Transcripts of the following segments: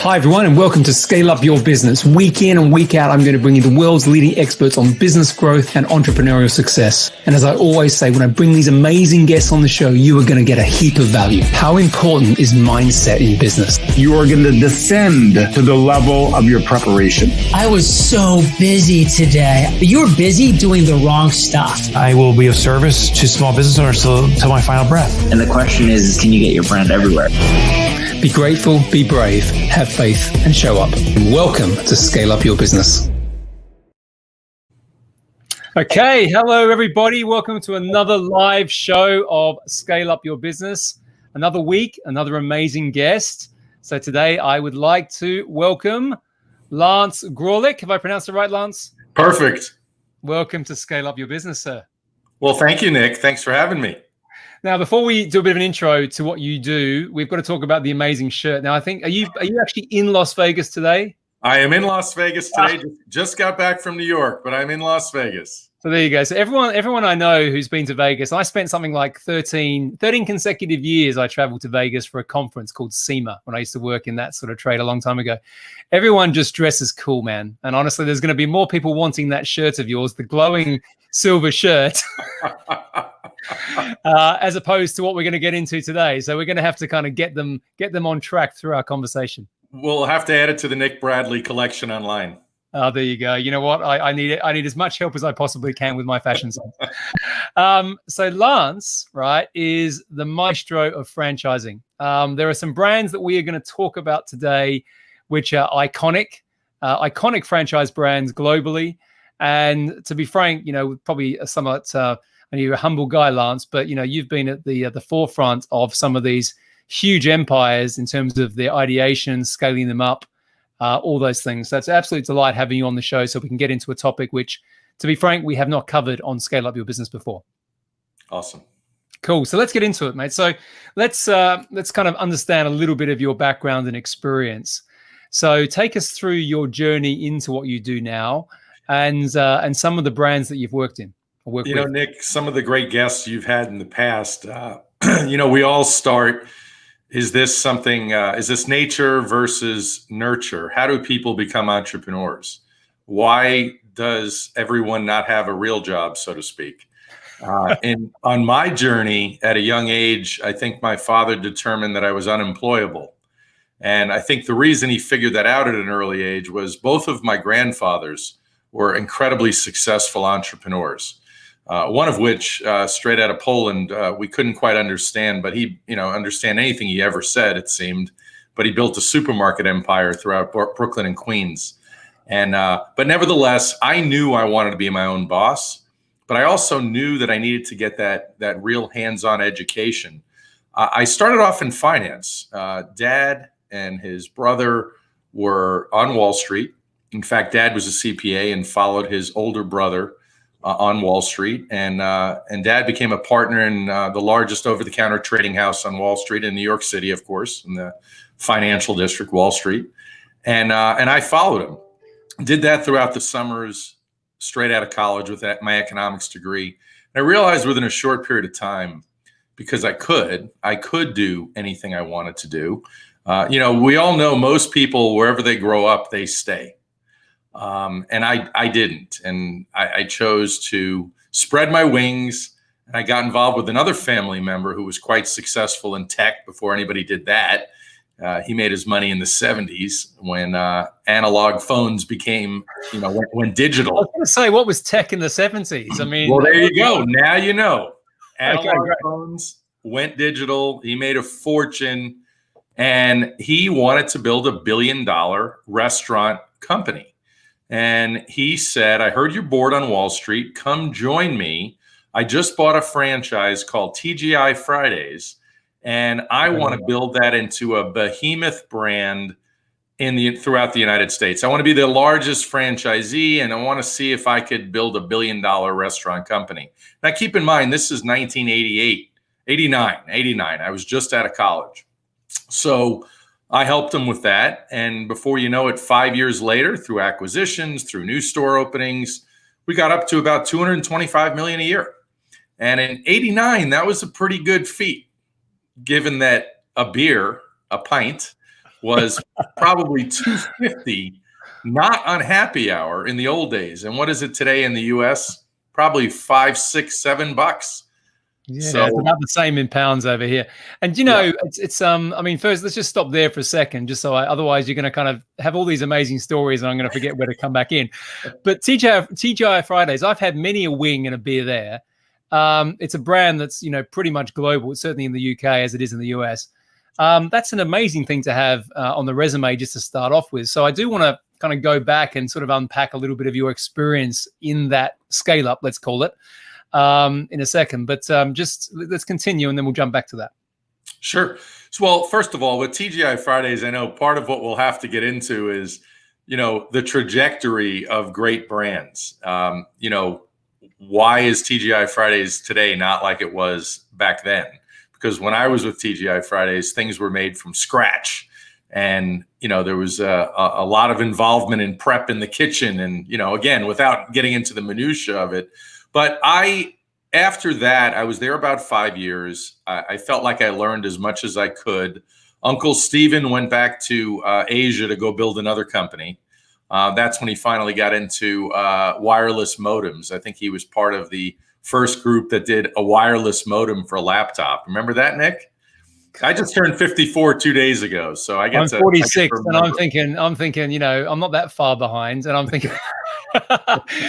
Hi, everyone, and welcome to Scale Up Your Business. Week in and week out, I'm going to bring you the world's leading experts on business growth and entrepreneurial success. And as I always say, when I bring these amazing guests on the show, you are going to get a heap of value. How important is mindset in business? You are going to descend to the level of your preparation. I was so busy today. You were busy doing the wrong stuff. I will be of service to small business owners till my final breath. And the question is, can you get your brand everywhere? Be grateful, be brave, have faith, and show up. And welcome to Scale Up Your Business. Okay, hello everybody. Welcome to another live show of Scale Up Your Business. Another week, another amazing guest. So today I would like to welcome Lance Graulich. Have I pronounced it right, Lance? Perfect. Welcome to Scale Up Your Business, sir. Well, thank you, Nick. Thanks for having me. Now, before we do a bit of an intro to what you do, we've got to talk about the amazing shirt. Now, I think, are you actually in Las Vegas today? I am in Las Vegas today. Just got back from New York, but I'm in Las Vegas. So there you go. So everyone I know who's been to Vegas, I spent something like 13 consecutive years I traveled to Vegas for a conference called SEMA when I used to work in that sort of trade a long time ago. Everyone just dresses cool, man. And honestly, there's going to be more people wanting that shirt of yours, the glowing silver shirt, as opposed to what we're going to get into today. So we're going to have to kind of get them on track through our conversation. We'll have to add it to the Nick Bradley collection online. Oh, there you go. You know what? I need it. I need as much help as I possibly can with my fashion sense. So Lance, right, is the maestro of franchising. There are some brands that we are going to talk about today, which are iconic franchise brands globally. And to be frank, probably somewhat, and you're a humble guy, Lance, but you've been at the forefront of some of these huge empires in terms of their ideation, scaling them up. All those things. So it's an absolute delight having you on the show so we can get into a topic which, to be frank, we have not covered on Scale Up Your Business before. Awesome. Cool. So let's get into it, mate. So let's kind of understand a little bit of your background and experience. So take us through your journey into what you do now and some of the brands that you've worked in. Or with. Nick, some of the great guests you've had in the past, we all start. Is this nature versus nurture? How do people become entrepreneurs? Why does everyone not have a real job, so to speak? And on my journey at a young age, I think my father determined that I was unemployable. And I think the reason he figured that out at an early age was both of my grandfathers were incredibly successful entrepreneurs. One of which, straight out of Poland, we couldn't quite understand, but he, understand anything he ever said, it seemed. But he built a supermarket empire throughout Brooklyn and Queens. And but nevertheless, I knew I wanted to be my own boss, but I also knew that I needed to get that real hands-on education. I started off in finance. Dad and his brother were on Wall Street. In fact, Dad was a CPA and followed his older brother on Wall Street, and Dad became a partner in the largest over-the-counter trading house on Wall Street in New York City, of course, in the financial district, Wall Street, and I followed him. Did that throughout the summers, straight out of college with my economics degree. And I realized within a short period of time, because I could do anything I wanted to do. We all know most people, wherever they grow up, they stay. And I didn't, and I chose to spread my wings, and I got involved with another family member who was quite successful in tech before anybody did that. He made his money in the 70s when analog phones became, when digital. I was going to say, what was tech in the 70s? I mean, well, there you go. Now you know. Analog phones went digital. He made a fortune, and he wanted to build $1 billion restaurant company. And he said, I heard you're bored on Wall Street. Come join me. I just bought a franchise called TGI Fridays, and I want to build that into a behemoth brand throughout the United States. I want to be the largest franchisee, and I want to see if I could build $1 billion restaurant company. Now, keep in mind, this is 1989. I was just out of college. So I helped him with that. And before you know it, 5 years later, through acquisitions, through new store openings, we got up to about $225 million a year. And in 89, that was a pretty good feat, given that a beer, a pint, was probably 250, not on happy hour in the old days. And what is it today in the US? Probably $5, $6, $7. Yeah, So it's about the same in pounds over here. And it's I mean, first let's just stop there for a second, just so otherwise you're going to kind of have all these amazing stories, and I'm going to forget where to come back in. But TGI Fridays, I've had many a wing and a beer there. It's a brand that's pretty much global, certainly in the UK as it is in the US. That's an amazing thing to have on the resume just to start off with. So I do want to kind of go back and sort of unpack a little bit of your experience in that scale up, let's call it. In a second, but just let's continue and then we'll jump back to that. Sure. So, well, first of all, with TGI Fridays, I know part of what we'll have to get into is, the trajectory of great brands. Why is TGI Fridays today not like it was back then? Because when I was with TGI Fridays, things were made from scratch. And, there was a lot of involvement in prep in the kitchen. And, again, without getting into the minutia of it, but after that, I was there about 5 years. I felt like I learned as much as I could. Uncle Steven went back to Asia to go build another company. That's when he finally got into wireless modems. I think he was part of the first group that did a wireless modem for a laptop. Remember that, Nick? I just turned 54 2 days ago, so I'm 46, and I'm thinking, I'm not that far behind, and I'm thinking.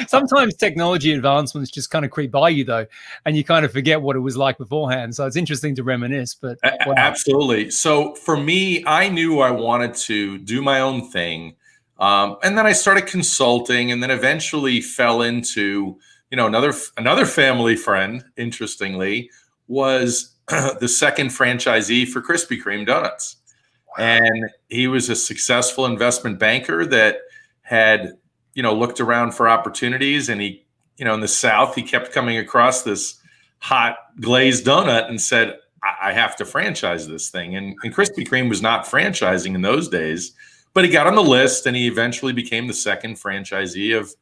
Sometimes technology advancements just kind of creep by you, though, and you kind of forget what it was like beforehand. So it's interesting to reminisce. But wow. Absolutely. So for me, I knew I wanted to do my own thing, and then I started consulting, and then eventually fell into another family friend. Interestingly, was the second franchisee for Krispy Kreme donuts, and he was a successful investment banker that had looked around for opportunities, and he, in the South, he kept coming across this hot glazed donut and said, I have to franchise this thing. And Krispy Kreme was not franchising in those days, but he got on the list, and he eventually became the second franchisee of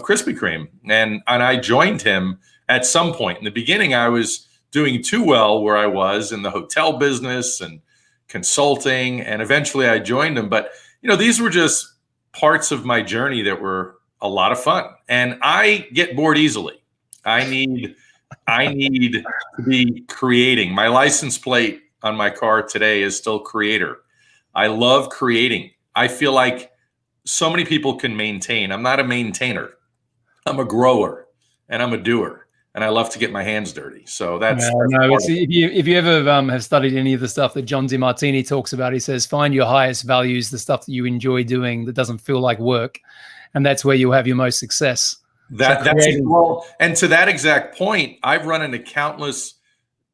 Krispy Kreme. And I joined him at some point. In the beginning, I was doing too well where I was in the hotel business and consulting, and eventually I joined him. But, these were just parts of my journey that were a lot of fun, and I get bored easily. I need to be creating. My license plate on my car today is still creator. I love creating. I feel like so many people can maintain. I'm not a maintainer. I'm a grower, and I'm a doer, and I love to get my hands dirty. So that's if you ever have studied any of the stuff that John DeMartini talks about, he says, find your highest values, the stuff that you enjoy doing that doesn't feel like work. And that's where you'll have your most success. And to that exact point, I've run into countless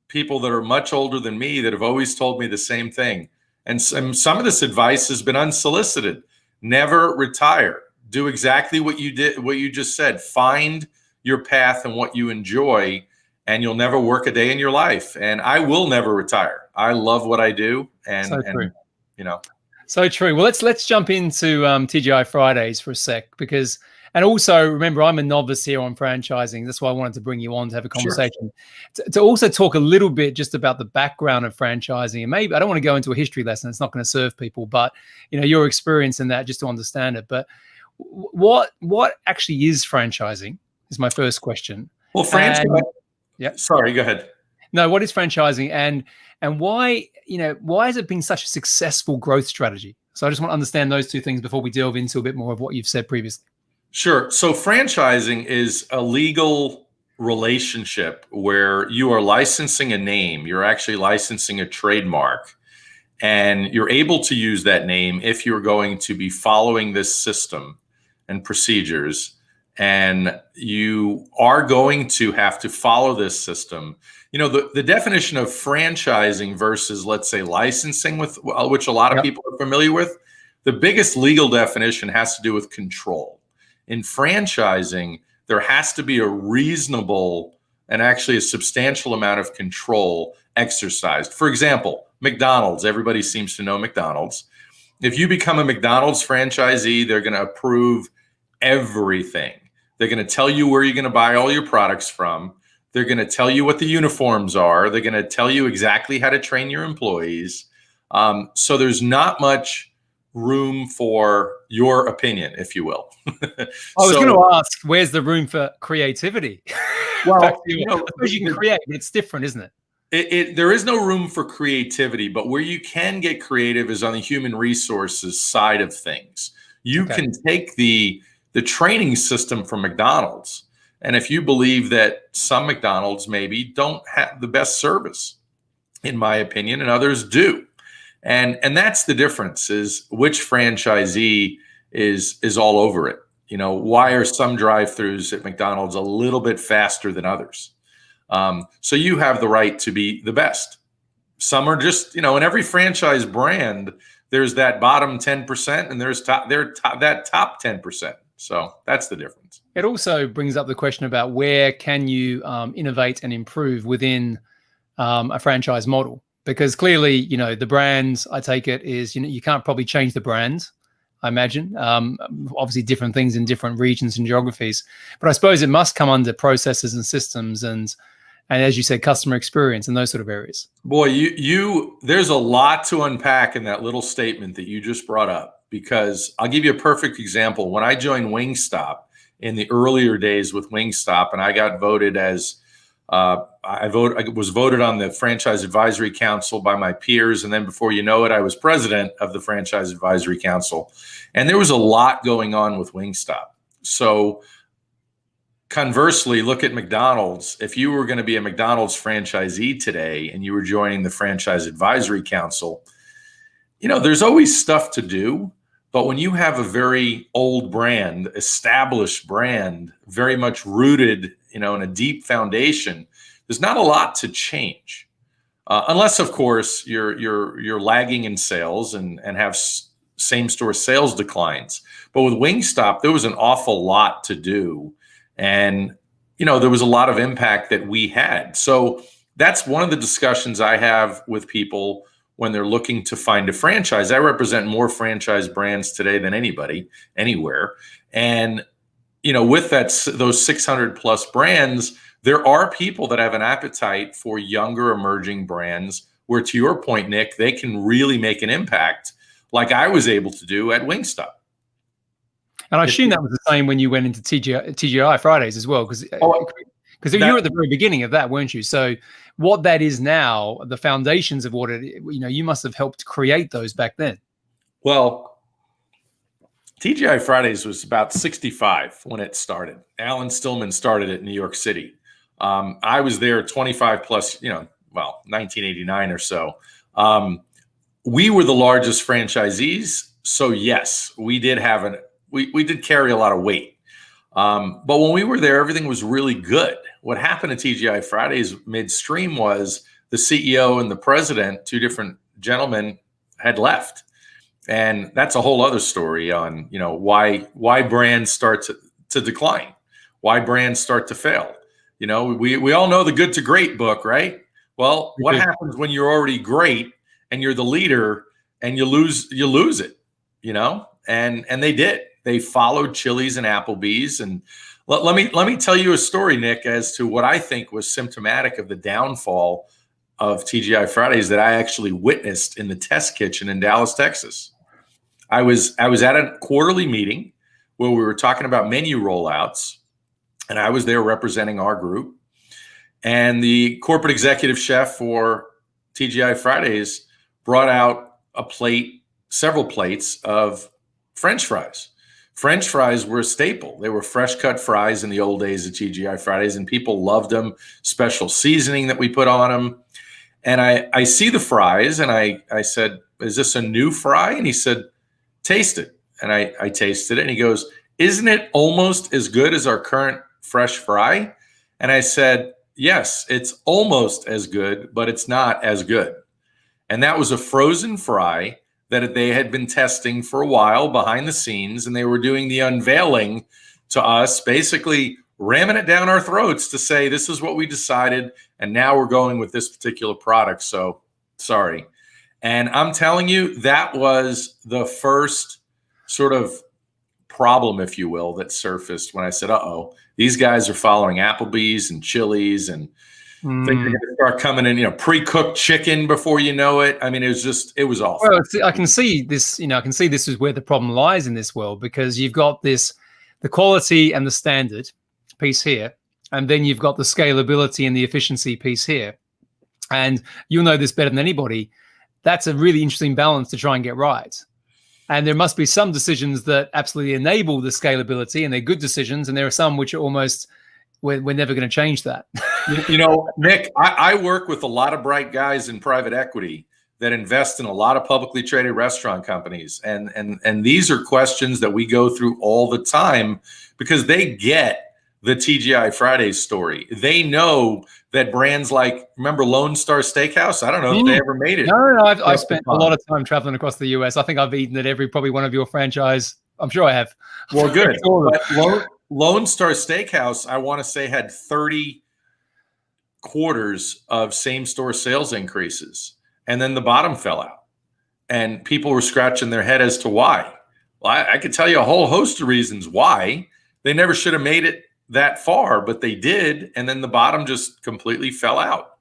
people that are much older than me that have always told me the same thing. And some of this advice has been unsolicited. Never retire. Do exactly what you did, what you just said. Find your path and what you enjoy, and you'll never work a day in your life. And I will never retire. I love what I do. And, so true. So true. Well, let's jump into TGI Fridays for a sec, and also remember, I'm a novice here on franchising. That's why I wanted to bring you on to have a conversation. Sure. To also talk a little bit just about the background of franchising, and maybe I don't want to go into a history lesson. It's not going to serve people, but your experience in that, just to understand it. But what actually is franchising is my first question. Well, franchising. Yeah. Sorry, go ahead. No, what is franchising, and why has it been such a successful growth strategy? So I just want to understand those two things before we delve into a bit more of what you've said previously. Sure. So franchising is a legal relationship where you are licensing a name. You're actually licensing a trademark, and you're able to use that name if you're going to be following this system and procedures. And you are going to have to follow this system. The definition of franchising versus, let's say, licensing, which a lot of people are familiar with, the biggest legal definition has to do with control. In franchising, there has to be a reasonable and actually a substantial amount of control exercised. For example, McDonald's, everybody seems to know McDonald's. If you become a McDonald's franchisee, they're going to approve everything. They're going to tell you where you're going to buy all your products from. They're going to tell you what the uniforms are. They're going to tell you exactly how to train your employees. So there's not much room for your opinion, if you will. I was going to ask, where's the room for creativity? Well, I suppose you can create, but it's different, isn't it? There is no room for creativity, but where you can get creative is on the human resources side of things. You can take the training system from McDonald's, and if you believe that some McDonald's maybe don't have the best service, in my opinion, and others do, and that's the difference, is which franchisee is all over it. Why are some drive-throughs at McDonald's a little bit faster than others? So you have the right to be the best. Some are just, in every franchise brand, there's that bottom 10% and there's that top 10%. So that's the difference. It also brings up the question about where can you innovate and improve within a franchise model? Because clearly, the brands, I take it, is, you can't probably change the brands, I imagine. Obviously different things in different regions and geographies, but I suppose it must come under processes and systems and as you said, customer experience and those sort of areas. Boy, there's a lot to unpack in that little statement that you just brought up, because I'll give you a perfect example. When I joined Wingstop in the earlier days with Wingstop, and I got voted as I was voted on the Franchise Advisory Council by my peers, and then before you know it, I was president of the Franchise Advisory Council, and there was a lot going on with Wingstop. So conversely, look at McDonald's. If you were going to be a McDonald's franchisee today and you were joining the Franchise Advisory Council, there's always stuff to do. But when you have a very old brand, established brand, very much rooted, in a deep foundation, there's not a lot to change, unless, of course, you're lagging in sales and have same store sales declines. But with Wingstop, there was an awful lot to do. And, there was a lot of impact that we had. So that's one of the discussions I have with people when they're looking to find a franchise. I represent more franchise brands today than anybody, anywhere. And, with those 600 plus brands, there are people that have an appetite for younger emerging brands where, to your point, Nick, they can really make an impact like I was able to do at Wingstop. And I assume that was the same when you went into TGI Fridays as well, because you were at the very beginning of that, weren't you? So what that is now, the foundations of what you must have helped create those back then. Well, TGI Fridays was about 65 when it started. Alan Stillman started it in New York City. I was there 25 plus, 1989 or so. We were the largest franchisees. So yes, we did have we did carry a lot of weight. But when we were there, everything was really good. What happened at TGI Fridays midstream was the CEO and the president, two different gentlemen, had left. And that's a whole other story on, why brands start to decline, why brands start to fail. We all know the Good to Great book, right? Well, what happens when you're already great and you're the leader and you lose it, and they did. They followed Chili's and Applebee's. And let me tell you a story, Nick, as to what I think was symptomatic of the downfall of TGI Fridays that I actually witnessed in the test kitchen in Dallas, Texas. I was at a quarterly meeting where we were talking about menu rollouts, and I was there representing our group. And the corporate executive chef for TGI Fridays brought out several plates of French fries. French fries were a staple. They were fresh cut fries in the old days of TGI Fridays, and people loved them. Special seasoning that we put on them. And I see the fries, and I said, "Is this a new fry?" And he said, "Taste it." And I tasted it, and he goes, "Isn't it almost as good as our current fresh fry?" And I said, "Yes, it's almost as good, but it's not as good." And that was a frozen fry that they had been testing for a while behind the scenes, and they were doing the unveiling to us, basically ramming it down our throats to say, "This is what we decided, and now we're going with this particular product, so sorry." And I'm telling you, that was the first sort of problem, if you will, that surfaced when I said, these guys are following Applebee's and Chili's and Things are going to start coming in, pre-cooked chicken before you know it. I mean, it was awful. Well, I can see this, I can see this is where the problem lies in this world, because you've got the quality and the standard piece here, and then you've got the scalability and the efficiency piece here. And you'll know this better than anybody. That's a really interesting balance to try and get right. And there must be some decisions that absolutely enable the scalability, and they're good decisions. And there are some which are almost, we're never going to change that. Nick, I work with a lot of bright guys in private equity that invest in a lot of publicly traded restaurant companies. And these are questions that we go through all the time, because they get the TGI Fridays story. They know that brands like, remember Lone Star Steakhouse? I don't know if they ever made it. No, I've spent a lot of time traveling across the US. I think I've eaten at probably one of your franchise. I'm sure I have. Well, good. But Lone Star Steakhouse, I want to say, had 30 quarters of same-store sales increases. And then the bottom fell out. And people were scratching their head as to why. Well, I could tell you a whole host of reasons why. They never should have made it that far, but they did. And then the bottom just completely fell out.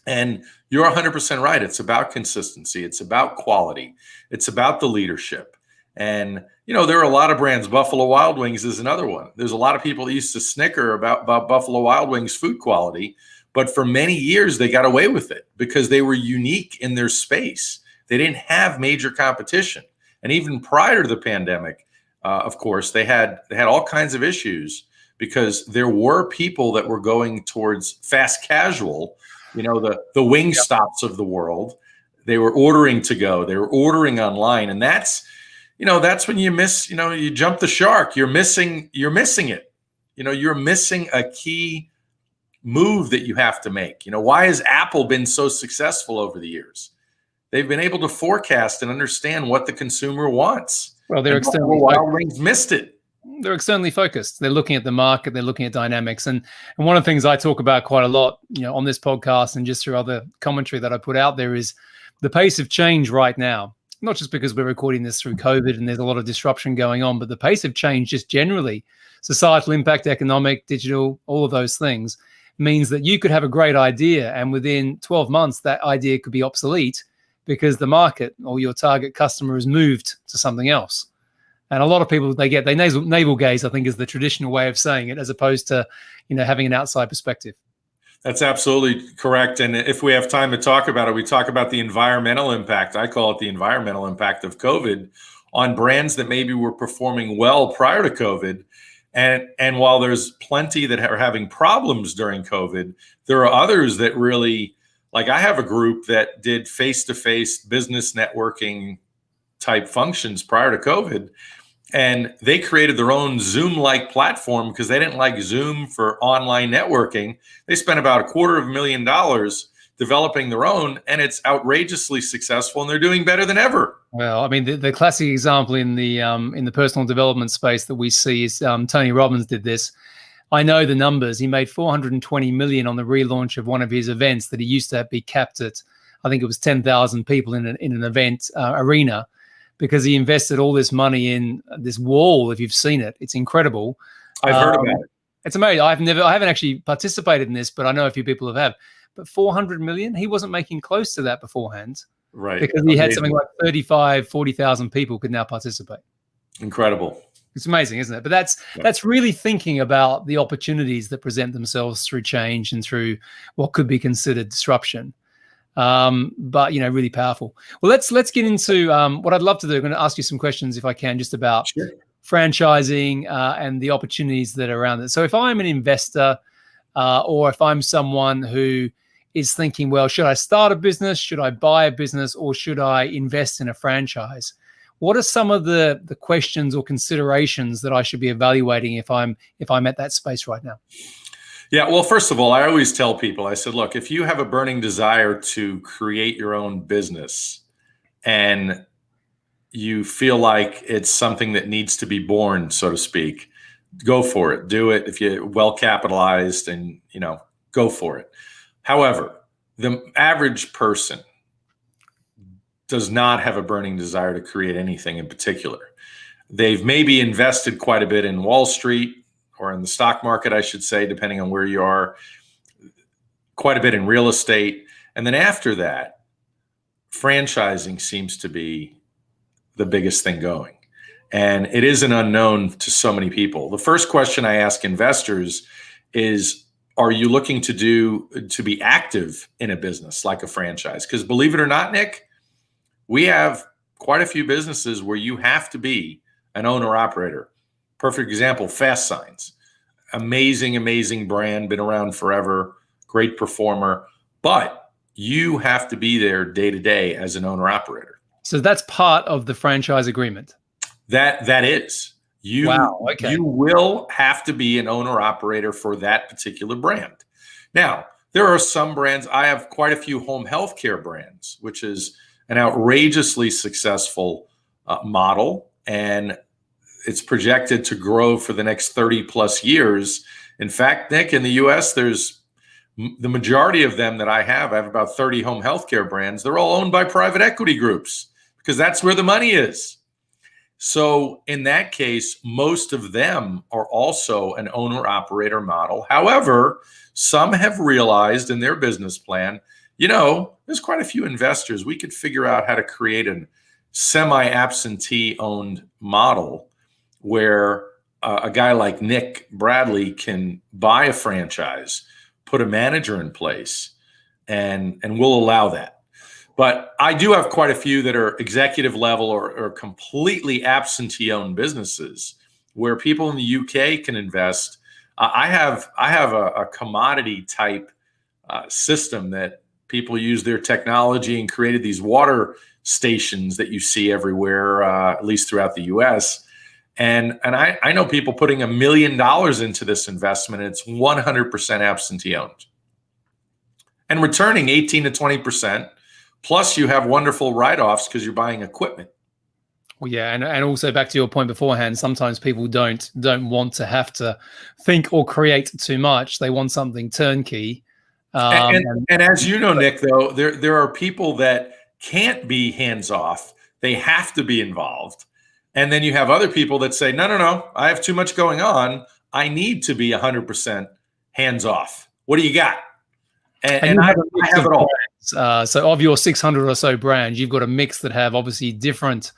And you're 100% right. It's about consistency. It's about quality. It's about the leadership. And, there are a lot of brands. Buffalo Wild Wings is another one. There's a lot of people that used to snicker about Buffalo Wild Wings food quality, but for many years they got away with it because they were unique in their space. They didn't have major competition. And even prior to the pandemic, of course, they had all kinds of issues, because there were people that were going towards fast casual, the wing stops of the world. They were ordering to go. They were ordering online. And that's when you miss, you jump the shark. You're missing it. You're missing a key move that you have to make. Why has Apple been so successful over the years? They've been able to forecast and understand what the consumer wants. Well, they're externally Wild Wings missed it. They're externally focused. They're looking at the market. They're looking at dynamics. And one of the things I talk about quite a lot, on this podcast and just through other commentary that I put out there, is the pace of change right now. Not just because we're recording this through COVID and there's a lot of disruption going on, but the pace of change just generally, societal impact, economic, digital, all of those things, means that you could have a great idea, and within 12 months, that idea could be obsolete because the market or your target customer has moved to something else. And a lot of people, they navel gaze, I think, is the traditional way of saying it, as opposed to, having an outside perspective. That's absolutely correct. And if we have time to talk about it, we talk about the environmental impact. I call it the environmental impact of COVID on brands that maybe were performing well prior to COVID. And while there's plenty that are having problems during COVID, there are others that really, like, I have a group that did face-to-face business networking type functions prior to COVID. And they created their own Zoom-like platform because they didn't like Zoom for online networking. They spent about $250,000 developing their own, and it's outrageously successful, and they're doing better than ever. Well, I mean, the classic example in the personal development space that we see is Tony Robbins did this. I know the numbers. He made $420 million on the relaunch of one of his events that he used to be capped at, I think it was 10,000 people in an event arena, because he invested all this money in this wall. If you've seen it, it's incredible. I've heard about it. It's amazing. I haven't actually participated in this, but I know a few people have. But 400 million, he wasn't making close to that beforehand. Right. Because he had something like 40,000 people could now participate. Incredible. It's amazing, isn't it? But that's really thinking about the opportunities that present themselves through change and through what could be considered disruption. But really powerful. Well, let's get into what I'd love to do. I'm going to ask you some questions, if I can, just about franchising and the opportunities that are around it. So if I'm an investor or if I'm someone who is thinking, well, should I start a business? Should I buy a business? Or should I invest in a franchise? What are some of the questions or considerations that I should be evaluating if I'm at that space right now? Yeah, well, first of all, I always tell people, I said, look, if you have a burning desire to create your own business and you feel like it's something that needs to be born, so to speak, go for it. Do it. If you're well capitalized and, go for it. However, the average person does not have a burning desire to create anything in particular. They've maybe invested quite a bit in Wall Street, or in the stock market, I should say, depending on where you are. quite a bit in real estate. And then after that, franchising seems to be the biggest thing going. And it is an unknown to so many people. The first question I ask investors is, are you looking to be active in a business like a franchise? Because believe it or not, Nick, we have quite a few businesses where you have to be an owner operator. Perfect example, Fast Signs. Amazing brand, been around forever, great performer, but you have to be there day to day as an owner operator. So that's part of the franchise agreement. That is. Wow, okay. You will have to be an owner operator for that particular brand. Now, there are some brands. I have quite a few home healthcare brands, which is an outrageously successful model, and it's projected to grow for the next 30 plus years. In fact, Nick, in the US, there's the majority of them that I have about 30 home healthcare brands. They're all owned by private equity groups because that's where the money is. So in that case, most of them are also an owner-operator model. However, some have realized in their business plan, there's quite a few investors. We could figure out how to create a semi-absentee owned model where a guy like Nick Bradley can buy a franchise, put a manager in place, and we'll allow that. But I do have quite a few that are executive level or completely absentee-owned businesses where people in the UK can invest. I have a commodity type system that people use their technology and created these water stations that you see everywhere, at least throughout the US. And I know people putting $1 million into this investment, and it's 100% absentee-owned and returning 18 to 20%. Plus, you have wonderful write-offs because you're buying equipment. Well, yeah, and also back to your point beforehand, sometimes people don't want to have to think or create too much. They want something turnkey. And as you know, Nick, though, there are people that can't be hands-off. They have to be involved. And then you have other people that say, no, I have too much going on. I need to be 100% hands-off. What do you got? And I have it all. So of your 600 or so brands, you've got a mix that have obviously different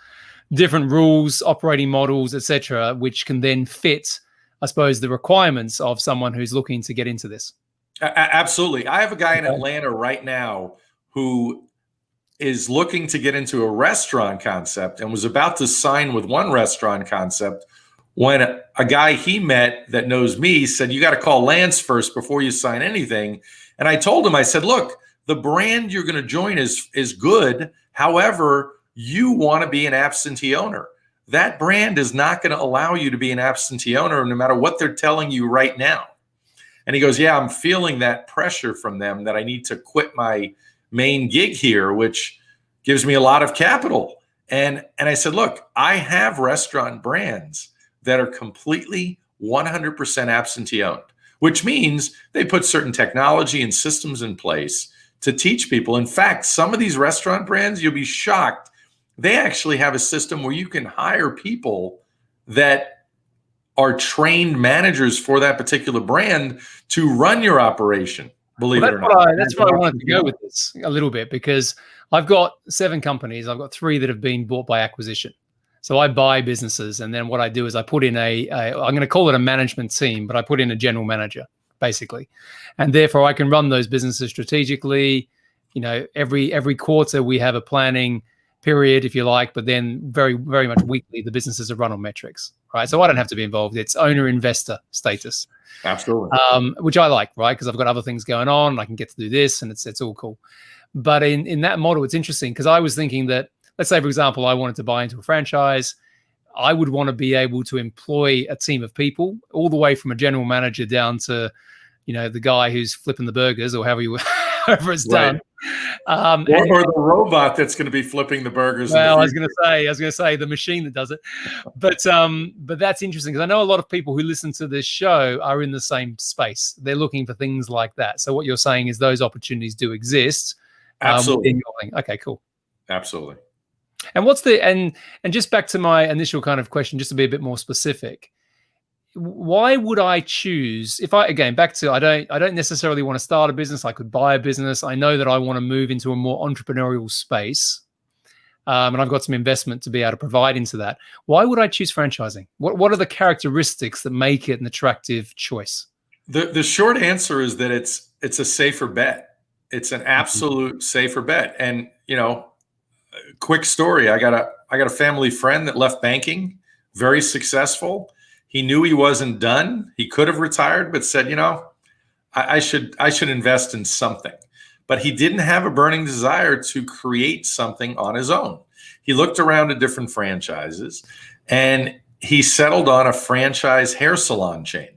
rules, operating models, etc., which can then fit, I suppose, the requirements of someone who's looking to get into this. Absolutely. I have a guy in Atlanta right now who is looking to get into a restaurant concept and was about to sign with one restaurant concept when a guy he met that knows me said, you got to call Lance first before you sign anything. And I told him, I said, look, the brand you're going to join is good. However, you want to be an absentee owner. That brand is not going to allow you to be an absentee owner no matter what they're telling you right now. And he goes, yeah, I'm feeling that pressure from them that I need to quit my main gig here, which gives me a lot of capital. And I said, look, I have restaurant brands that are completely 100% absentee owned, which means they put certain technology and systems in place to teach people. In fact, some of these restaurant brands, you'll be shocked. They actually have a system where you can hire people that are trained managers for that particular brand to run your operation. Believe it or not. That's why I wanted to go with this a little bit, because I've got 7 companies. I've got 3 that have been bought by acquisition. So I buy businesses, and then what I do is I put in I'm going to call it a management team, but I put in a general manager, basically. And therefore I can run those businesses strategically. Every quarter we have a planning period, if you like, but then very, very much weekly, the businesses are run on metrics, right? So I don't have to be involved. It's owner-investor status. Absolutely. Which I like, right? Because I've got other things going on. I can get to do this, and it's all cool. But in that model, it's interesting because I was thinking that, let's say, for example, I wanted to buy into a franchise. I would want to be able to employ a team of people all the way from a general manager down to, the guy who's flipping the burgers or however it's done. Or the robot that's going to be flipping the burgers. Well, I was going to say the machine that does it. But that's interesting because I know a lot of people who listen to this show are in the same space. They're looking for things like that. So what you're saying is those opportunities do exist. Absolutely. Okay, cool. Absolutely. And what's and just back to my initial kind of question, just to be a bit more specific, why would I choose if I, again, back to, I don't necessarily want to start a business. I could buy a business. I know that I want to move into a more entrepreneurial space. And I've got some investment to be able to provide into that. Why would I choose franchising? What are the characteristics that make it an attractive choice? The short answer is that it's a safer bet. It's an absolute safer bet. And quick story. I got a family friend that left banking, very successful. He knew he wasn't done. He could have retired, but said, I should invest in something. But he didn't have a burning desire to create something on his own. He looked around at different franchises and he settled on a franchise hair salon chain.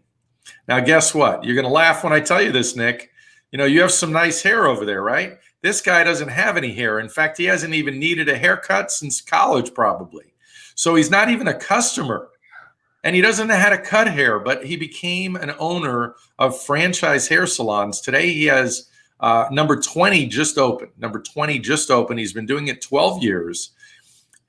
Now, guess what? You're going to laugh when I tell you this, Nick. You have some nice hair over there, right? This guy doesn't have any hair. In fact, he hasn't even needed a haircut since college, probably. So he's not even a customer. And he doesn't know how to cut hair, but he became an owner of franchise hair salons. Today, he has number 20 just opened. Number 20 just opened. He's been doing it 12 years.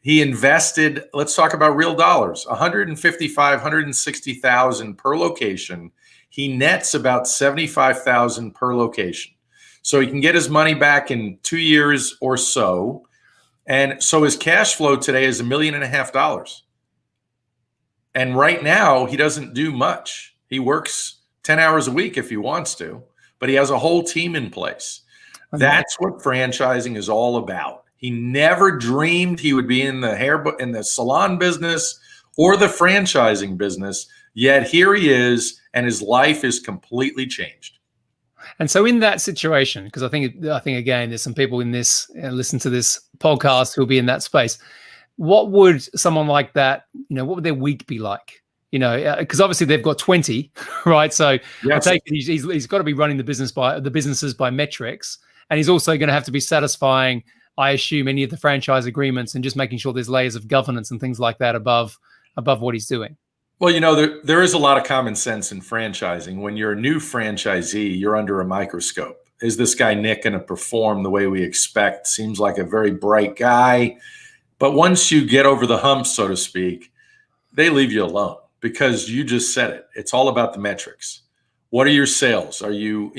He invested, let's talk about real dollars, $155,000, $160,000 per location. He nets about $75,000 per location. So he can get his money back in 2 years or so. And so his cash flow today is $1.5 million. And right now, he doesn't do much. He works 10 hours a week if he wants to, but he has a whole team in place. That's what franchising is all about. He never dreamed he would be in the salon business or the franchising business, yet here he is, and his life is completely changed. And so in that situation, because I think again, there's some people in this listen to this podcast who'll be in that space. What would someone like that, what would their week be like? Because obviously they've got 20, right? So yes. I take it he's got to be running the businesses by metrics, and he's also going to have to be satisfying, I assume, any of the franchise agreements and just making sure there's layers of governance and things like that above what he's doing. Well, there is a lot of common sense in franchising. When you're a new franchisee, you're under a microscope. Is this guy Nick going to perform the way we expect? Seems like a very bright guy. But once you get over the hump, so to speak, they leave you alone because you just said it. It's all about the metrics. What are your sales? Are you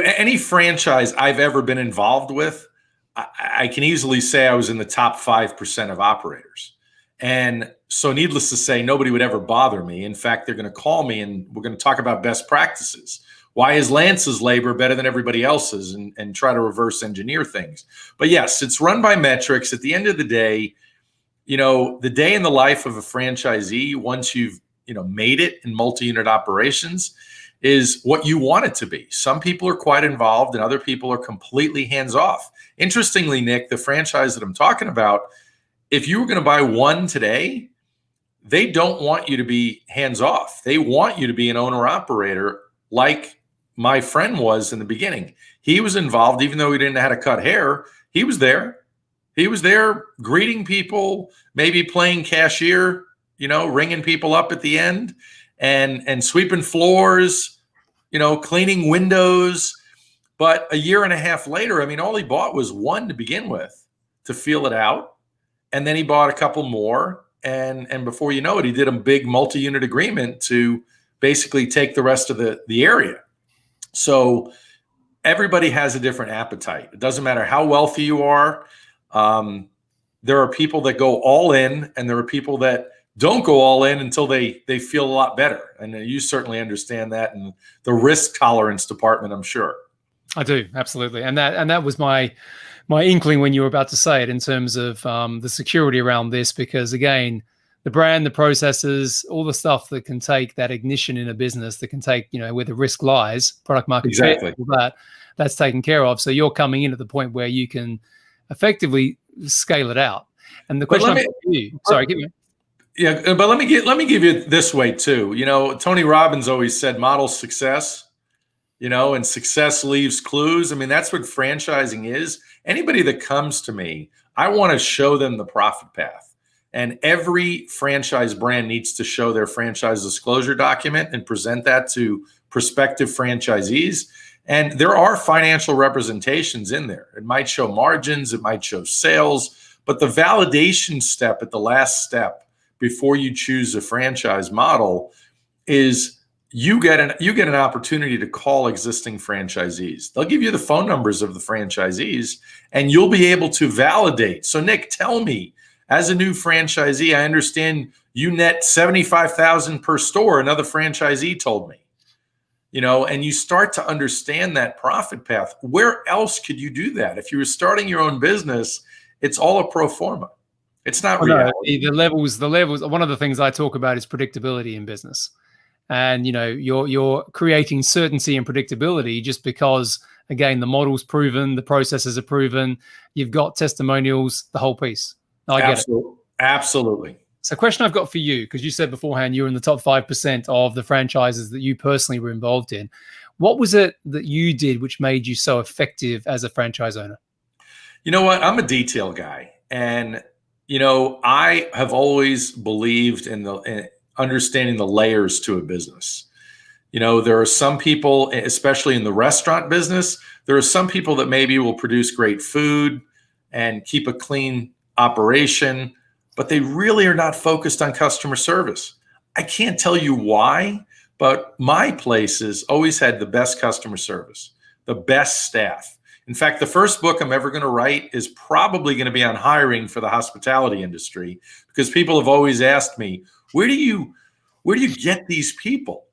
any franchise I've ever been involved with? I can easily say I was in the top 5% of operators. And so needless to say, nobody would ever bother me. In fact, they're going to call me and we're going to talk about best practices. Why is Lance's labor better than everybody else's, and try to reverse engineer things. But yes, it's run by metrics. At the end of the day, the day in the life of a franchisee, once you've, made it in multi-unit operations, is what you want it to be. Some people are quite involved and other people are completely hands-off. Interestingly, Nick, the franchise that I'm talking about, if you were going to buy one today, they don't want you to be hands-off. They want you to be an owner-operator like my friend was in the beginning. He was involved, even though he didn't know how to cut hair. He was there. He was there greeting people, maybe playing cashier, ringing people up at the end and sweeping floors, cleaning windows. But a year and a half later, all he bought was one to begin with to feel it out. And then he bought a couple more. And before you know it, he did a big multi-unit agreement to basically take the rest of the area. So everybody has a different appetite. It doesn't matter how wealthy you are. There are people that go all in, and there are people that don't go all in until they feel a lot better. And you certainly understand that in the risk tolerance department, I'm sure. I do, absolutely. And that was my inkling when you were about to say it, in terms of the security around this, because again, the brand, the processes, all the stuff that can take that ignition in a business, that can take, where the risk lies, product market exactly. fit, all that's taken care of. So you're coming in at the point where you can effectively scale it out. And the question give me. Yeah, but let me give you it this way too. Tony Robbins always said model success, and success leaves clues. That's what franchising is. Anybody that comes to me, I want to show them the profit path. And every franchise brand needs to show their franchise disclosure document and present that to prospective franchisees. And there are financial representations in there. It might show margins, it might show sales, but the validation step at the last step before you choose a franchise model is you get an opportunity to call existing franchisees. They'll give you the phone numbers of the franchisees, and you'll be able to validate. So, Nick, tell me, as a new franchisee, I understand you net $75,000 per store. Another franchisee told me, and you start to understand that profit path. Where else could you do that? If you were starting your own business, it's all a pro forma. It's not reality. The levels. One of the things I talk about is predictability in business. And you're creating certainty and predictability just because, again, the model's proven, the processes are proven, you've got testimonials, the whole piece. I get it. Absolutely. So, question I've got for you, because you said beforehand you were in the top 5% of the franchises that you personally were involved in. What was it that you did which made you so effective as a franchise owner? You know what? I'm a detail guy, and I have always believed in understanding the layers to a business. There are some people, especially in the restaurant business, there are some people that maybe will produce great food and keep a clean operation, but they really are not focused on customer service. I can't tell you why, but my places always had the best customer service, the best staff. In fact, the first book I'm ever going to write is probably going to be on hiring for the hospitality industry, because people have always asked me, where do you get these people?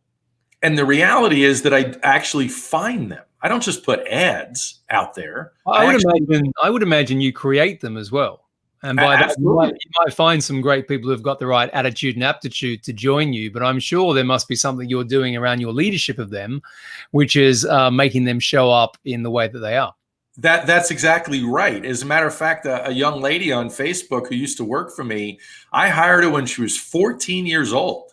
And the reality is that I actually find them. I don't just put ads out there. I would imagine you create them as well. And by that, you might find some great people who've got the right attitude and aptitude to join you. But I'm sure there must be something you're doing around your leadership of them, which is making them show up in the way that they are. That's exactly right. As a matter of fact, a young lady on Facebook who used to work for me, I hired her when she was 14 years old.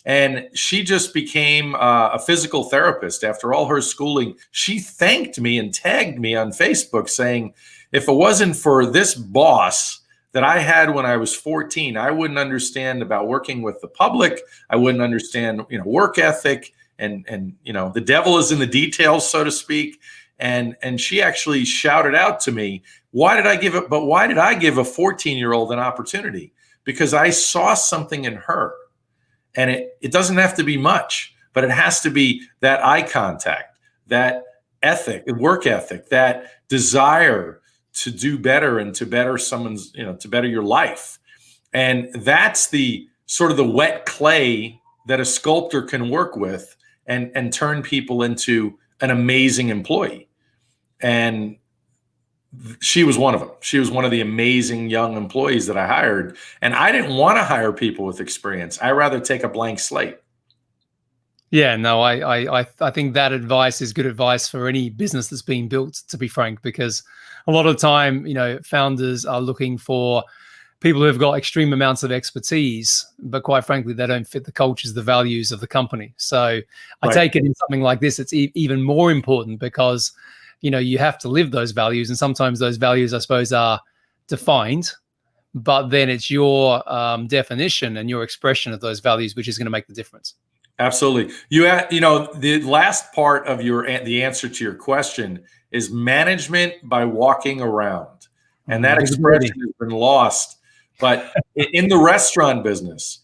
And she just became a physical therapist after all her schooling. She thanked me and tagged me on Facebook saying, if it wasn't for this boss that I had when I was 14, I wouldn't understand about working with the public. I wouldn't understand, work ethic, and the devil is in the details, so to speak. And she actually shouted out to me, why did I give a 14-year-old an opportunity? Because I saw something in her. And it doesn't have to be much, but it has to be that eye contact, that ethic, work ethic, that desire to do better and to better someone's, to better your life. And that's the sort of the wet clay that a sculptor can work with and turn people into an amazing employee. And she was one of them. She was one of the amazing young employees that I hired. And I didn't want to hire people with experience. I rather take a blank slate. Yeah, no, I think that advice is good advice for any business that's being built, to be frank, because a lot of the time, founders are looking for people who have got extreme amounts of expertise, but quite frankly, they don't fit the cultures, the values of the company. So I take it in something like this, it's even more important because you have to live those values. And sometimes those values, I suppose, are defined, but then it's your definition and your expression of those values, which is going to make the difference. Absolutely. The last part of the answer to your question is management by walking around. And that expression has been lost. But in the restaurant business,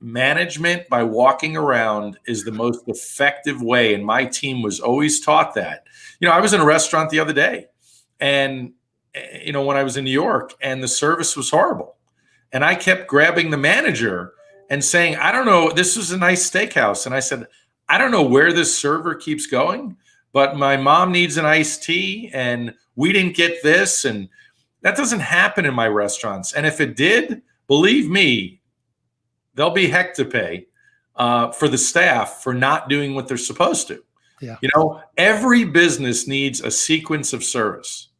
management by walking around is the most effective way. And my team was always taught that. I was in a restaurant the other day, and, when I was in New York, and the service was horrible. And I kept grabbing the manager and saying, I don't know, this was a nice steakhouse. And I said, I don't know where this server keeps going, but my mom needs an iced tea and we didn't get this. And that doesn't happen in my restaurants. And if it did, believe me, there'll be heck to pay for the staff for not doing what they're supposed to. Yeah. Every business needs a sequence of service.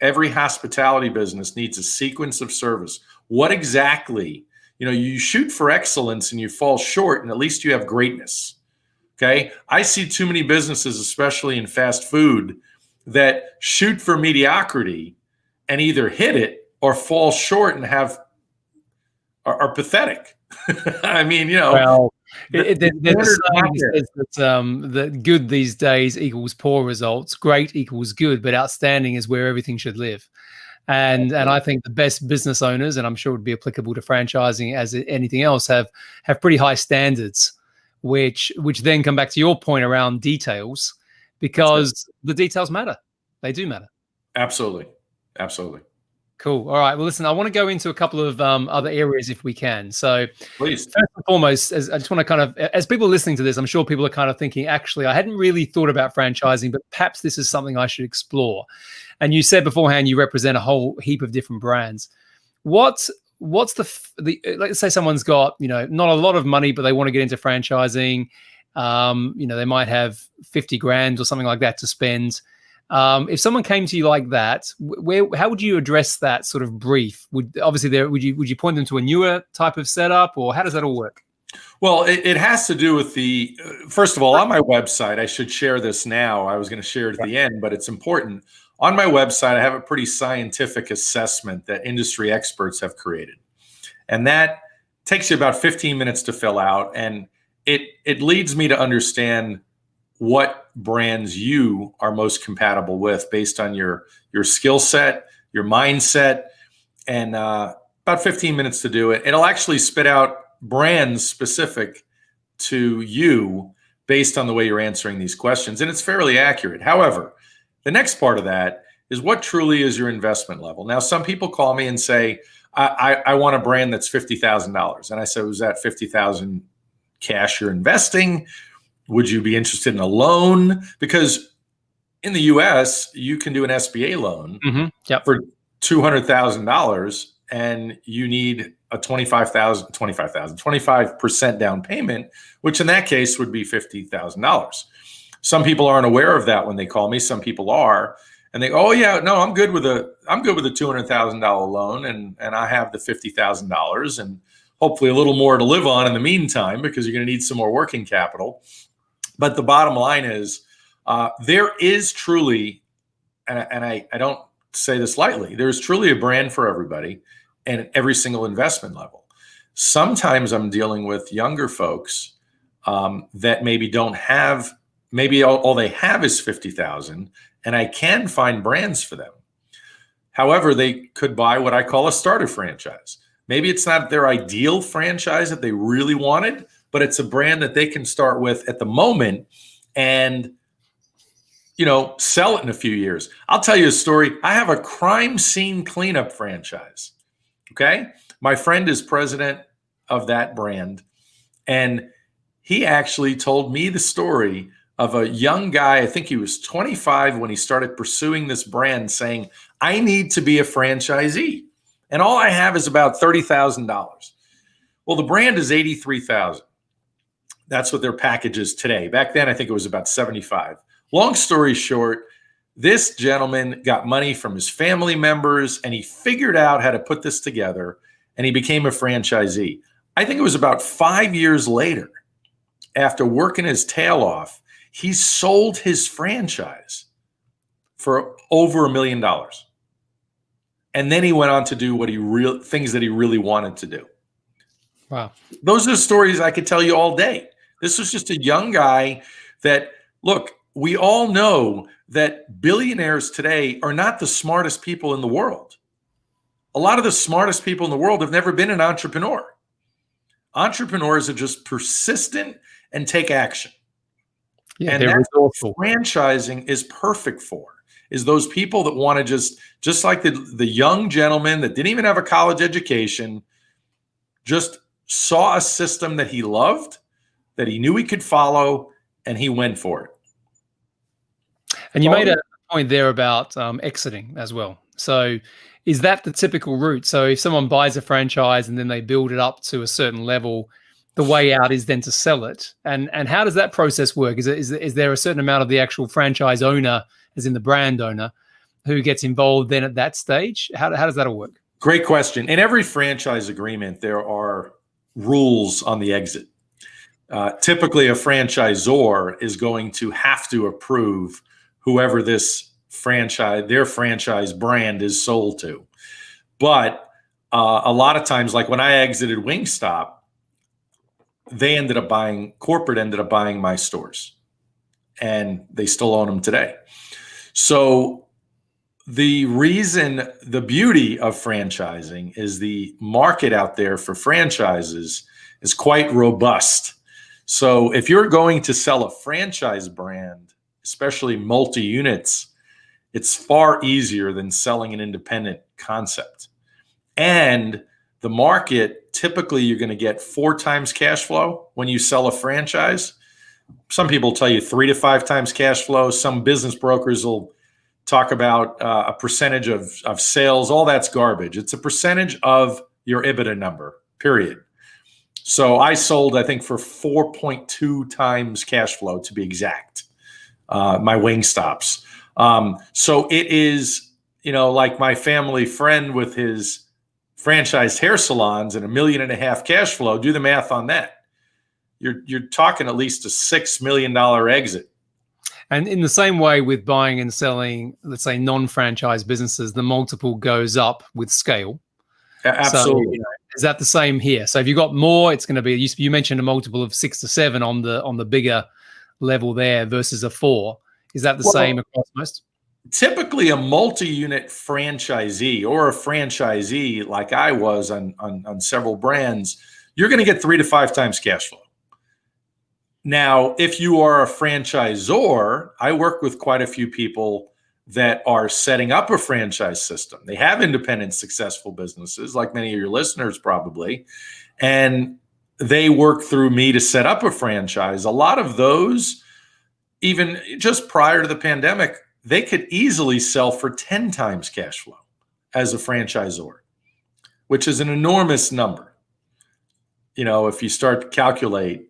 Every hospitality business needs a sequence of service. What exactly, you shoot for excellence and you fall short, and at least you have greatness. Okay. I see too many businesses, especially in fast food, that shoot for mediocrity and either hit it or fall short and are pathetic. I mean, well, there's a saying that says that good these days equals poor results, great equals good, but outstanding is where everything should live. And I think the best business owners, and I'm sure it would be applicable to franchising as anything else, have pretty high standards, which then come back to your point around details, because the details matter. They do matter. Absolutely. Absolutely. Cool. All right. Well, listen, I want to go into a couple of other areas if we can. So, Please. first and foremost, I just want to kind of, as people listening to this, I'm sure people are kind of thinking, actually, I hadn't really thought about franchising, but perhaps this is something I should explore. And you said beforehand you represent a whole heap of different brands. What's the let's say someone's got, not a lot of money, but they want to get into franchising. They might have 50 grand or something like that to spend. If someone came to you like that, how would you address that sort of brief? Would you point them to a newer type of setup, or how does that all work? Well, it has to do with first of all, on my website, I should share this now. I was going to share it at the end, but it's important. On my website, I have a pretty scientific assessment that industry experts have created. And that takes you about 15 minutes to fill out. And it leads me to understand what brands you are most compatible with based on your skill set, your mindset, and about 15 minutes to do it. It'll actually spit out brands specific to you based on the way you're answering these questions. And it's fairly accurate. However, the next part of that is what truly is your investment level. Now, some people call me and say, I want a brand that's $50,000. And I said, was that $50,000 cash you're investing? Would you be interested in a loan? Because in the US, you can do an SBA loan for $200,000 and you need a 25% down payment, which in that case would be $50,000. Some people aren't aware of that when they call me. Some people are, and they go, "Oh yeah, no, I'm good with a $200,000 loan, and I have the $50,000 and hopefully a little more to live on in the meantime because you're going to need some more working capital." But the bottom line is, there is truly, and I don't say this lightly, there's truly a brand for everybody and at every single investment level. Sometimes I'm dealing with younger folks that maybe don't have, maybe all they have is 50,000, and I can find brands for them. However, they could buy what I call a starter franchise. Maybe it's not their ideal franchise that they really wanted, but it's a brand that they can start with at the moment and, sell it in a few years. I'll tell you a story. I have a crime scene cleanup franchise. Okay. My friend is president of that brand. And he actually told me the story of a young guy. I think he was 25 when he started pursuing this brand, saying, I need to be a franchisee. And all I have is about $30,000. Well, the brand is $83,000. That's what their package is today. Back then, I think it was about 75. Long story short, this gentleman got money from his family members and he figured out how to put this together and he became a franchisee. I think it was about 5 years later, after working his tail off, he sold his franchise for over $1 million. And then he went on to do things that he really wanted to do. Wow. Those are stories I could tell you all day. This was just a young guy that, look, we all know that billionaires today are not the smartest people in the world. A lot of the smartest people in the world have never been an entrepreneur. Entrepreneurs are just persistent and take action. Yeah, and that's what franchising is perfect for, is those people that want to just like the young gentleman that didn't even have a college education, just saw a system that he loved, that he knew he could follow, and he went for it. And you made a point there about exiting as well. So is that the typical route? So if someone buys a franchise and then they build it up to a certain level, the way out is then to sell it. And how does that process work? Is there a certain amount of the actual franchise owner, as in the brand owner, who gets involved then at that stage? How does that all work? Great question. In every franchise agreement, there are rules on the exit. Typically, a franchisor is going to have to approve whoever their franchise brand is sold to. But a lot of times, like when I exited Wingstop, corporate ended up buying my stores, and they still own them today. So the reason, the beauty of franchising is the market out there for franchises is quite robust. So if you're going to sell a franchise brand, especially multi-units, it's far easier than selling an independent concept. And the market, typically you're going to get 4 times cash flow when you sell a franchise. Some people tell you 3 to 5 times cash flow. Some business brokers will talk about a percentage of sales. All that's garbage. It's a percentage of your EBITDA number, period. So I sold, I think, for 4.2 times cash flow, to be exact, my Wingstops. So it is, like my family friend with his franchised hair salons and $1.5 million cash flow. Do the math on that. You're talking at least a $6 million exit. And in the same way with buying and selling, let's say, non-franchise businesses, the multiple goes up with scale. Absolutely. So, is that the same here? So if you got more, it's going to be, you mentioned a multiple of 6 to 7 on the bigger level there versus a 4. Is that the same across most? Typically a multi-unit franchisee or a franchisee like I was on several brands, you're going to get 3 to 5 times cash flow. Now, if you are a franchisor, I work with quite a few people that are setting up a franchise system. They have independent, successful businesses, like many of your listeners probably, and they work through me to set up a franchise. A lot of those, even just prior to the pandemic, they could easily sell for 10 times cash flow as a franchisor, which is an enormous number. If you start to calculate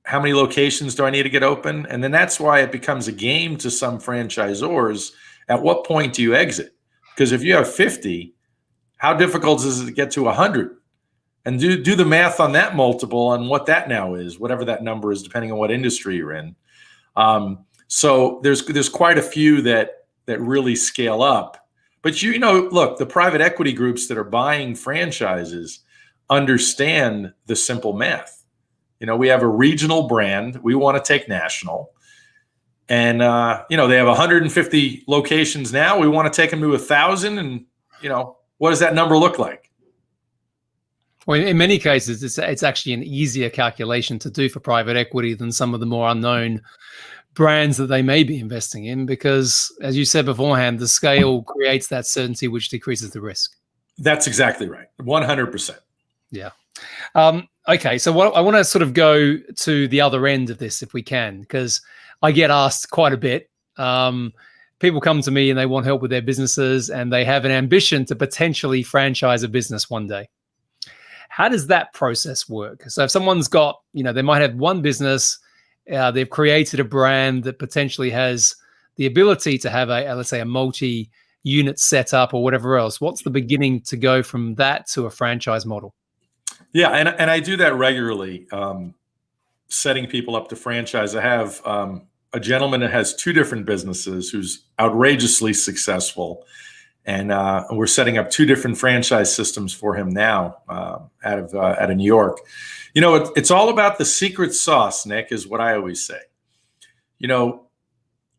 how many locations do I need to get open? And then that's why it becomes a game to some franchisors. At what point do you exit? Because if you have 50, how difficult is it to get to 100? And do the math on that multiple and what that now is, whatever that number is, depending on what industry you're in. So there's quite a few that really scale up. But look, the private equity groups that are buying franchises understand the simple math. We have a regional brand. We want to take national. And, they have 150 locations now. We want to take them to 1,000. And, what does that number look like? Well, in many cases, it's actually an easier calculation to do for private equity than some of the more unknown brands that they may be investing in, because, as you said beforehand, the scale creates that certainty, which decreases the risk. That's exactly right. 100%. Yeah. Okay, so I want to sort of go to the other end of this if we can, because I get asked quite a bit. People come to me and they want help with their businesses and they have an ambition to potentially franchise a business one day. How does that process work? So if someone's got, they might have one business, they've created a brand that potentially has the ability to have let's say a multi-unit setup or whatever else. What's the beginning to go from that to a franchise model? Yeah, and I do that regularly, setting people up to franchise. I have a gentleman that has 2 different businesses who's outrageously successful, and we're setting up 2 different franchise systems for him now out of New York. It's all about the secret sauce, Nick, is what I always say.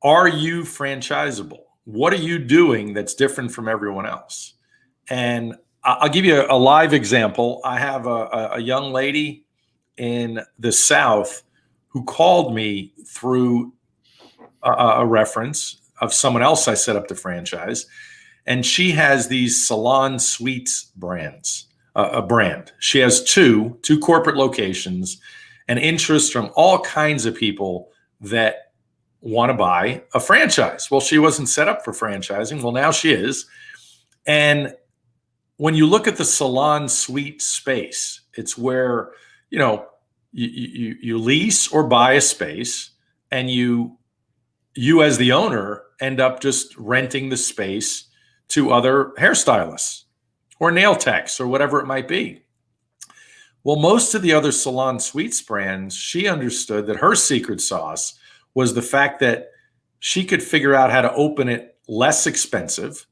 Are you franchisable? What are you doing that's different from everyone else? And I'll give you a live example. I have a young lady in the South who called me through a reference of someone else I set up to franchise. And she has these salon suites brands, a brand. She has two corporate locations and interest from all kinds of people that want to buy a franchise. Well, she wasn't set up for franchising. Well, now she is. And when you look at the salon suite space, it's where, you lease or buy a space, and you as the owner end up just renting the space to other hairstylists or nail techs or whatever it might be. Well, most of the other salon suites brands, she understood that her secret sauce was the fact that she could figure out how to open it less expensive.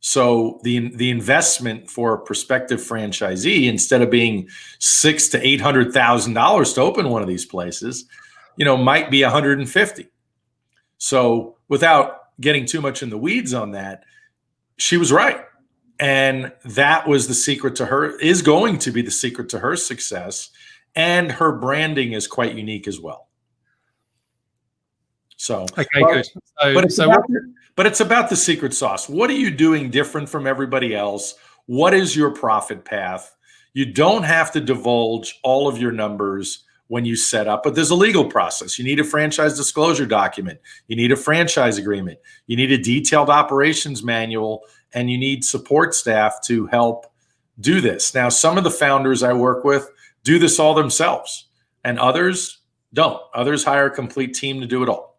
So the investment for a prospective franchisee, instead of being $600,000 to $800,000 to open one of these places, might be $150,000. So without getting too much in the weeds on that, she was right. And that was the secret to her, is going to be the secret to her success. And her branding is quite unique as well. So, okay, good. But it's about the secret sauce. What are you doing different from everybody else? What is your profit path? You don't have to divulge all of your numbers when you set up, but there's a legal process. You need a franchise disclosure document. You need a franchise agreement. You need a detailed operations manual, and you need support staff to help do this. Now, some of the founders I work with do this all themselves, and others don't. Others hire a complete team to do it all.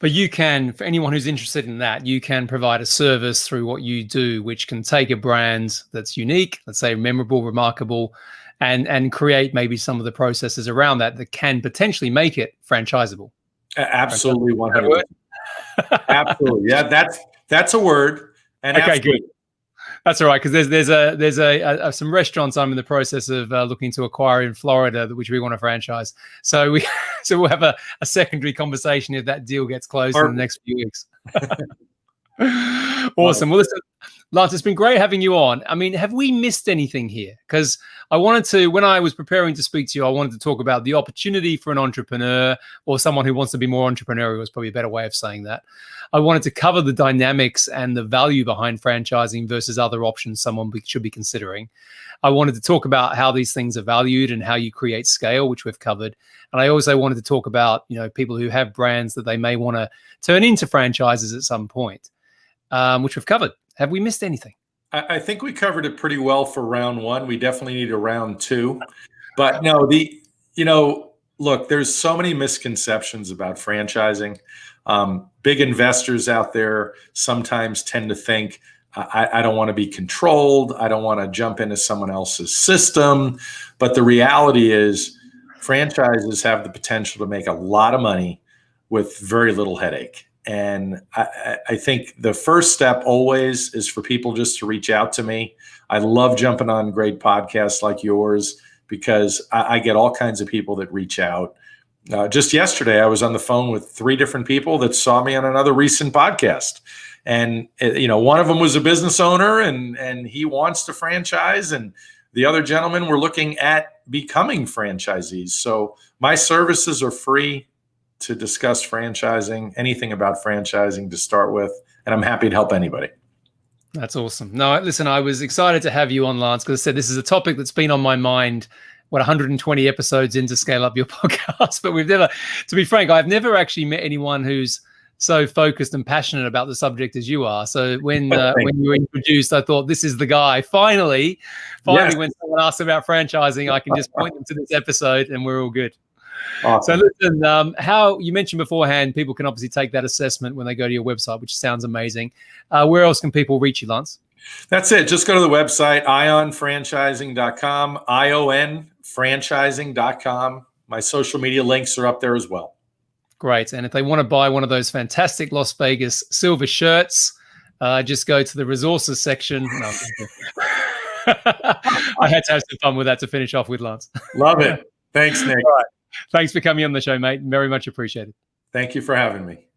But you can, for anyone who's interested in that, you can provide a service through what you do, which can take a brand that's unique, let's say memorable, remarkable, and create maybe some of the processes around that can potentially make it franchisable. Absolutely, 100%. Absolutely, yeah. That's a word. And okay, good. That's all right, because there's some restaurants I'm in the process of looking to acquire in Florida, which we want to franchise. So we'll have a secondary conversation if that deal gets closed in the next few weeks. Awesome. Well, listen, Lance, it's been great having you on. I mean, have we missed anything here? Because I wanted to, when I was preparing to speak to you, I wanted to talk about the opportunity for an entrepreneur or someone who wants to be more entrepreneurial is probably a better way of saying that. I wanted to cover the dynamics and the value behind franchising versus other options someone should be considering. I wanted to talk about how these things are valued and how you create scale, which we've covered. And I also wanted to talk about, people who have brands that they may want to turn into franchises at some point, which we've covered. Have we missed anything? I think we covered it pretty well for round one. We definitely need a round two. But no, look, there's so many misconceptions about franchising. Big investors out there sometimes tend to think, I don't want to be controlled. I don't want to jump into someone else's system. But the reality is franchises have the potential to make a lot of money with very little headache. And I think the first step always is for people just to reach out to me. I love jumping on great podcasts like yours because I get all kinds of people that reach out. Just yesterday, I was on the phone with 3 different people that saw me on another recent podcast. And, one of them was a business owner and he wants to franchise. And the other gentlemen were looking at becoming franchisees. So my services are free to discuss franchising, anything about franchising to start with. And I'm happy to help anybody. That's awesome. No, listen, I was excited to have you on, Lance, because I said this is a topic that's been on my mind, 120 episodes into Scale Up Your Podcast. But we've never, to be frank, I've never actually met anyone who's so focused and passionate about the subject as you are. So when you were introduced, I thought this is the guy. Finally, yes. When someone asks about franchising, I can just point them to this episode and we're all good. Awesome. So listen, how you mentioned beforehand, people can obviously take that assessment when they go to your website, which sounds amazing. Where else can people reach you, Lance? That's it. Just go to the website, ionfranchising.com, ionfranchising.com. My social media links are up there as well. Great. And if they want to buy one of those fantastic Las Vegas silver shirts, just go to the resources section. No, I had to have some fun with that to finish off with, Lance. Love it. Thanks, Nick. All right. Thanks for coming on the show, mate. Very much appreciated. Thank you for having me.